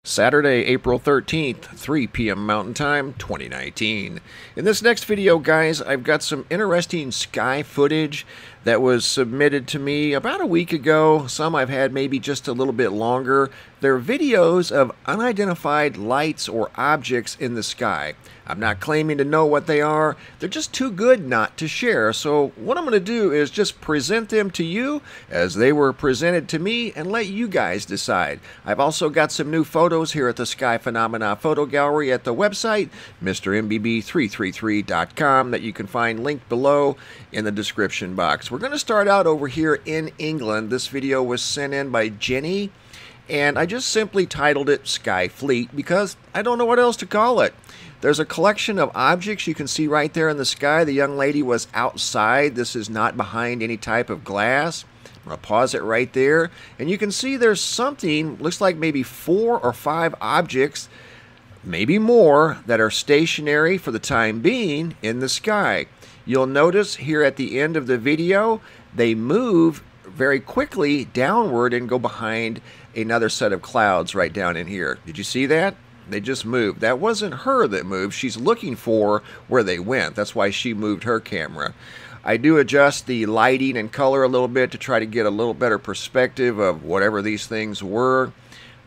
Saturday, April 13th, 3 p.m. Mountain Time, 2019. In this next video, guys, I've got some interesting sky footage that was submitted to me about a week ago. Some I've had maybe just a little bit longer. They're videos of unidentified lights or objects in the sky. I'm not claiming to know what they are. They're just too good not to share. So what I'm going to do is just present them to you as they were presented to me and let you guys decide. I've also got some new photos here at the Sky Phenomena Photo Gallery at the website, MrMBB333.com, that you can find linked below in the description box. We're going to start out over here in England. This video was sent in by Jenny, and I just simply titled it Sky Fleet because I don't know what else to call it. There's a collection of objects you can see right there in the sky. The young lady was outside. This is not behind any type of glass. I'm going to pause it right there. And you can see there's something, looks like maybe 4 or 5 objects, maybe more, that are stationary for the time being in the sky. You'll notice here at the end of the video, they move very quickly downward and go behind another set of clouds right down in here. Did you see that? They just moved. That wasn't her that moved. She's looking for where they went. That's why she moved her camera. I do adjust the lighting and color a little bit to try to get a little better perspective of whatever these things were.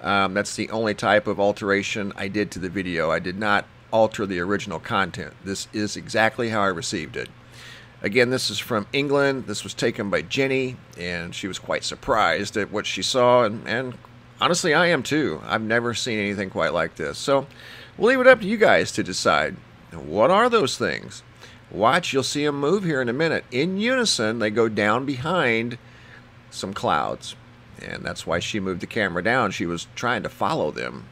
That's the only type of alteration I did to the video. I did not alter the original content. This is exactly how I received it. Again, this is from England. This was taken by Jenny, and she was quite surprised at what she saw, and honestly, I am too. I've never seen anything quite like this. So we'll leave it up to you guys to decide. What are those things? Watch, you'll see them move here in a minute. In unison, they go down behind some clouds. And that's why she moved the camera down. She was trying to follow them.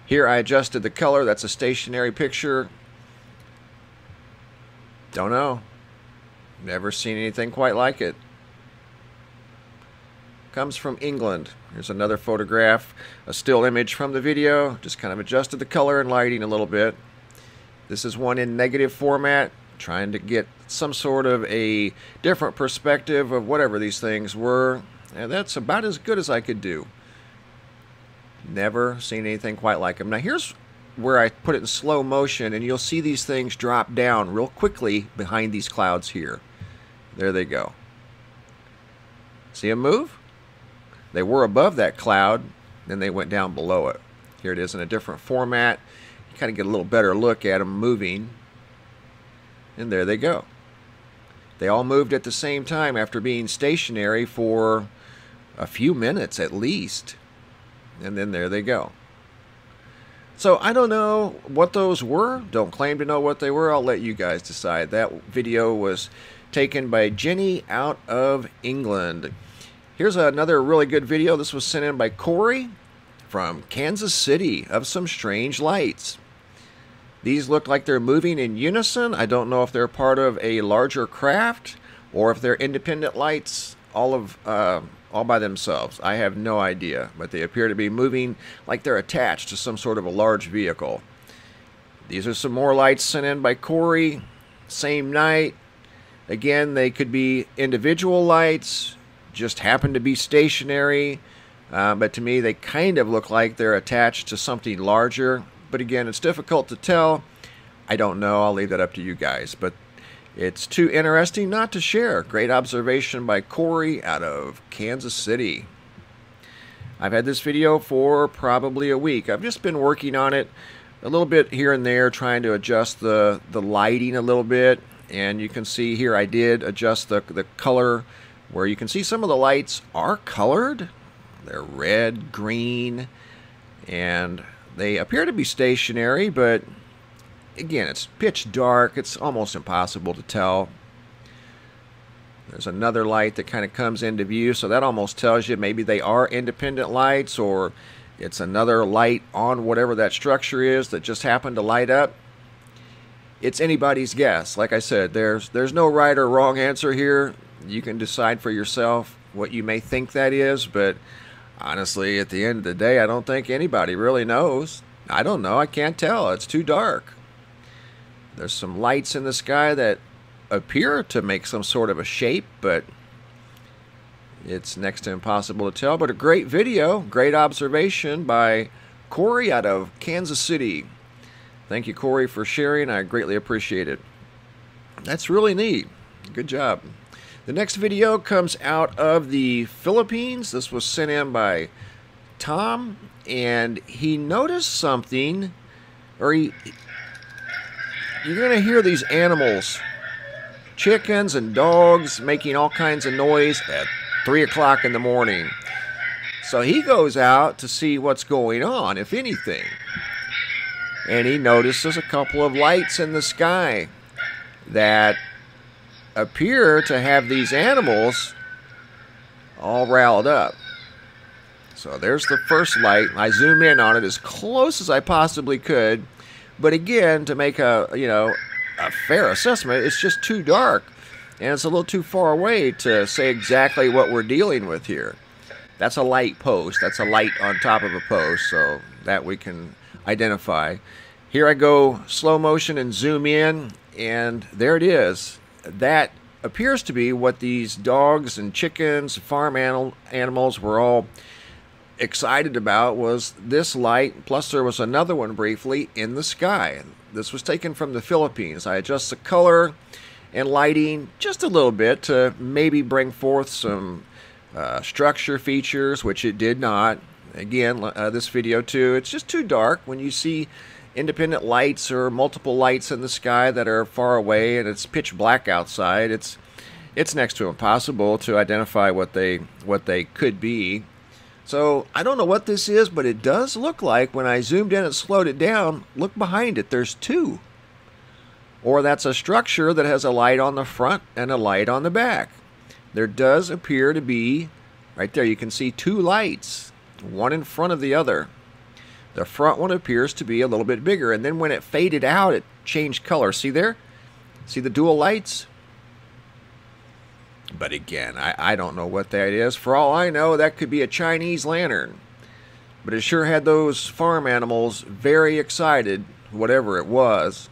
Here I adjusted the color. That's a stationary picture. Don't know. Never seen anything quite like it. Comes from England. Here's another photograph, a still image from the video. Just kind of adjusted the color and lighting a little bit. This is one in negative format, trying to get some sort of a different perspective of whatever these things were. And that's about as good as I could do. Never seen anything quite like them. Now here's where I put it in slow motion, and you'll see these things drop down real quickly behind these clouds here. There they go. See them move? They were above that cloud, then they went down below it. Here it is in a different format. You kind of get a little better look at them moving. And there they go. They all moved at the same time after being stationary for a few minutes at least. And then there they go. So I don't know what those were. Don't claim to know what they were. I'll let you guys decide. That video was taken by Jenny out of England. Here's another really good video. This was sent in by Corey from Kansas City of some strange lights. These look like they're moving in unison. I don't know if they're part of a larger craft or if they're independent lights all by themselves. I have no idea, but they appear to be moving like they're attached to some sort of a large vehicle. These are some more lights sent in by Corey. Same night. Again, they could be individual lights, just happen to be stationary, but to me they kind of look like they're attached to something larger. But again, it's difficult to tell. I don't know. I'll leave that up to you guys. But it's too interesting not to share. Great observation by Corey out of Kansas City. I've had this video for probably a week. I've just been working on it a little bit here and there, trying to adjust the lighting a little bit. And you can see here I did adjust the color, where you can see some of the lights are colored. They're red, green, and they appear to be stationary, but again, it's pitch dark. It's almost impossible to tell. There's another light that kind of comes into view, so that almost tells you maybe they are independent lights, or it's another light on whatever that structure is that just happened to light up. It's anybody's guess. Like I said, there's no right or wrong answer here. You can decide for yourself what you may think that is, but honestly, at the end of the day, I don't think anybody really knows. I don't know. I can't tell. It's too dark. There's some lights in the sky that appear to make some sort of a shape, but it's next to impossible to tell. But a great video, great observation by Corey out of Kansas City. Thank you, Corey, for sharing. I greatly appreciate it. That's really neat. Good job. The next video comes out of the Philippines. This was sent in by Tom, and he noticed something, or you're going to hear these animals, chickens and dogs, making all kinds of noise at 3 o'clock in the morning. So he goes out to see what's going on, if anything. And he notices a couple of lights in the sky that appear to have these animals all riled up. So there's the first light. I zoom in on it as close as I possibly could. But again, to make a fair assessment, it's just too dark. And it's a little too far away to say exactly what we're dealing with here. That's a light post. That's a light on top of a post, so that we can identify. Here I go slow motion and zoom in, and there it is. That appears to be what these dogs and chickens, farm animals were all excited about, was this light, plus there was another one briefly in the sky. This was taken from the Philippines. I adjust the color and lighting just a little bit to maybe bring forth some structure features, which it did not. Again, this video too, it's just too dark when you see independent lights or multiple lights in the sky that are far away and it's pitch black outside. It's next to impossible to identify what they could be. So I don't know what this is, but it does look like when I zoomed in and slowed it down, look behind it, there's two. Or that's a structure that has a light on the front and a light on the back. There does appear to be, right there you can see two lights, one in front of the other. The front one appears to be a little bit bigger, and then when it faded out, it changed color. See there? See the dual lights? But again, I don't know what that is. For all I know, that could be a Chinese lantern. But it sure had those farm animals very excited, whatever it was.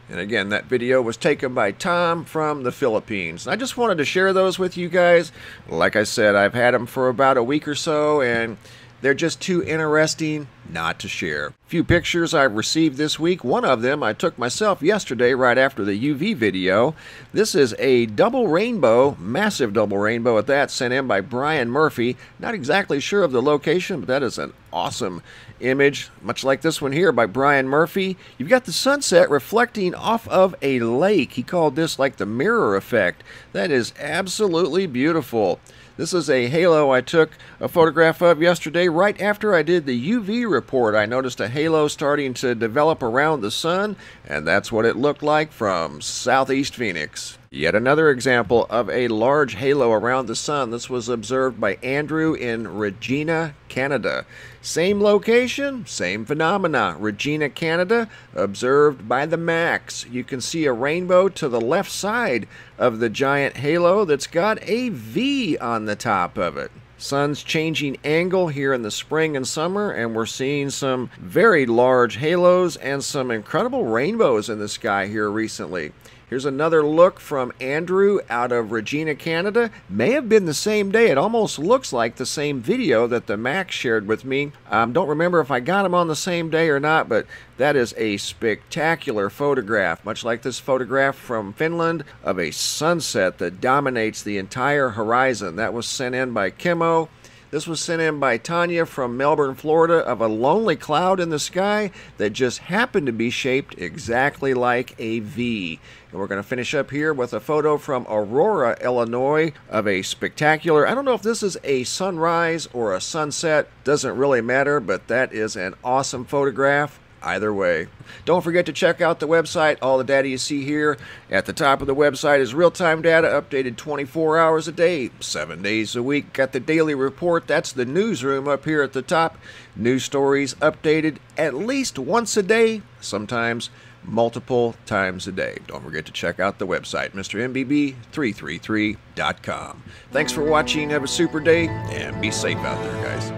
And again, that video was taken by Tom from the Philippines. I just wanted to share those with you guys. Like I said, I've had them for about a week or so, and they're just too interesting not to share. A few pictures I've received this week. One of them I took myself yesterday right after the UV video. This is a double rainbow, massive double rainbow at that, sent in by Brian Murphy. Not exactly sure of the location, but that is an awesome image, much like this one here by Brian Murphy. You've got the sunset reflecting off of a lake. He called this like the mirror effect. That is absolutely beautiful. This is a halo I took a photograph of yesterday right after I did the UV report. I noticed a halo starting to develop around the sun, and that's what it looked like from southeast Phoenix. Yet another example of a large halo around the sun. This was observed by Andrew in Regina, Canada. Same location, same phenomena. Regina, Canada, observed by the Max. You can see a rainbow to the left side of the giant halo that's got a V on the top of it. Sun's changing angle here in the spring and summer, and we're seeing some very large halos and some incredible rainbows in the sky here recently. Here's another look from Andrew out of Regina, Canada. May have been the same day. It almost looks like the same video that the Max shared with me. Don't remember if I got him on the same day or not, but that is a spectacular photograph, much like this photograph from Finland of a sunset that dominates the entire horizon. That was sent in by Kimmo. This was sent in by Tanya from Melbourne, Florida, of a lonely cloud in the sky that just happened to be shaped exactly like a V. And we're going to finish up here with a photo from Aurora, Illinois, of a spectacular, I don't know if this is a sunrise or a sunset, doesn't really matter, but that is an awesome photograph. Either way. Don't forget to check out the website. All the data you see here at the top of the website is real-time data updated 24 hours a day, 7 days a week. Got the daily report. That's the newsroom up here at the top. News stories updated at least once a day, sometimes multiple times a day. Don't forget to check out the website, MrMBB333.com. Thanks for watching. Have a super day and be safe out there, guys.